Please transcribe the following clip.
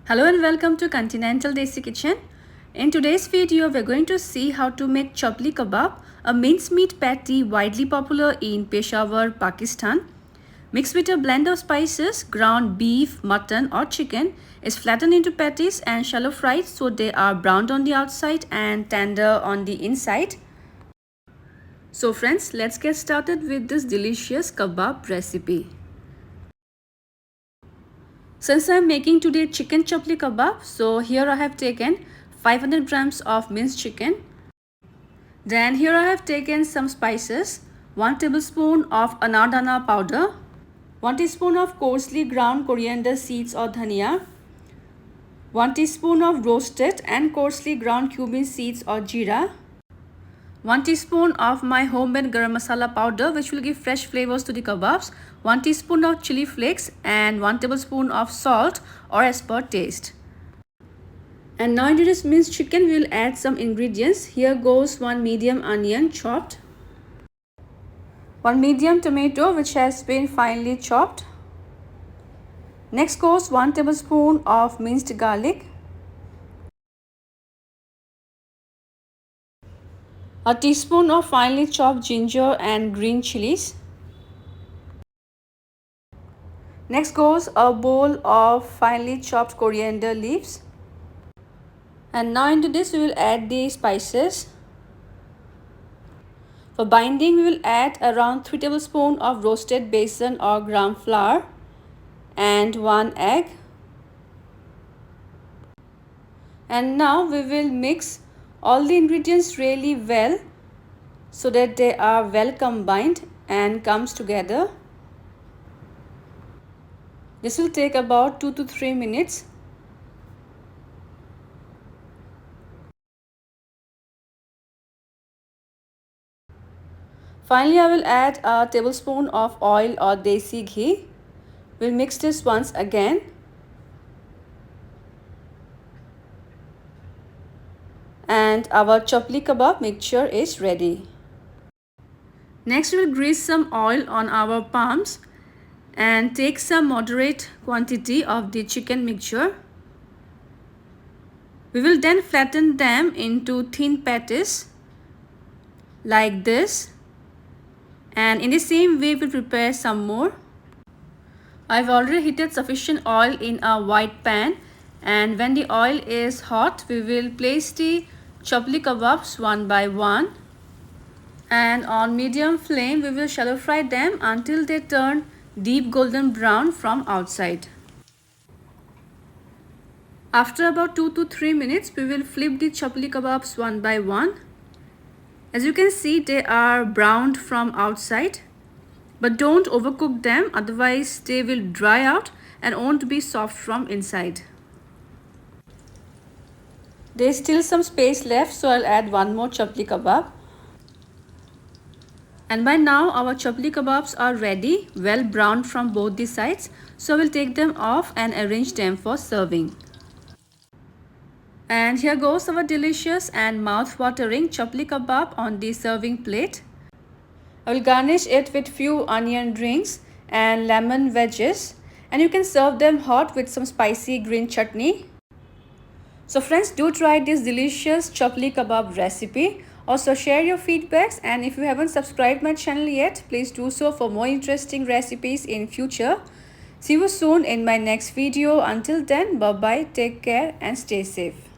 Hello and welcome to Continental Desi Kitchen. In today's video, we're going to see how to make Chapli Kabab, a mincemeat patty widely popular in Peshawar, Pakistan. Mixed with a blend of spices, ground beef, mutton or chicken, is flattened into patties and shallow fried so they are browned on the outside and tender on the inside. So friends, let's get started with this delicious kebab recipe. Since I am making today chicken chapli kebab, so here I have taken 500 grams of minced chicken. Then here I have taken some spices, 1 tablespoon of Anar powder, 1 teaspoon of coarsely ground coriander seeds or dhania, 1 teaspoon of roasted and coarsely ground cumin seeds or jeera, 1 teaspoon of my homemade garam masala powder which will give fresh flavors to the kebabs, 1 teaspoon of chili flakes and 1 tablespoon of salt or as per taste. And now into this minced chicken we will add some ingredients. Here goes 1 medium onion chopped, 1 medium tomato which has been finely chopped. Next goes 1 tablespoon of minced garlic, a teaspoon of finely chopped ginger and green chilies. Next goes a bowl of finely chopped coriander leaves. And now into this we will add the spices. For binding we will add around 3 tablespoons of roasted besan or gram flour and 1 egg. And now we will mix all the ingredients really well so that they are well combined and comes together. This will take about 2 to 3 minutes. Finally, I will add a tablespoon of oil or Desi ghee. We'll mix this once again. And our Chapli Kabab mixture is ready. Next, we'll grease some oil on our palms and take some moderate quantity of the chicken mixture. We will then flatten them into thin patties like this. And in the same way, we'll prepare some more. I've already heated sufficient oil in a white pan, and when the oil is hot, we will place the Chapli kebabs one by one. And on medium flame, we will shallow fry them until they turn deep golden brown from outside. After about 2 to 3 minutes, we will flip the Chapli kebabs one by one. As you can see, they are browned from outside, but don't overcook them, otherwise they will dry out and won't be soft from inside. There is still some space left, so I'll add one more Chapli kebab. And by now our Chapli kebabs are ready, well browned from both the sides, so I will take them off and arrange them for serving. And here goes our delicious and mouth-watering Chapli kebab on the serving plate. I will garnish it with few onion rings and lemon wedges, and you can serve them hot with some spicy green chutney. So friends, do try this delicious Chapli kebab recipe. Also share your feedbacks, and if you haven't subscribed my channel yet, please do so for more interesting recipes in future. See you soon in my next video. Until then, bye bye, take care and stay safe.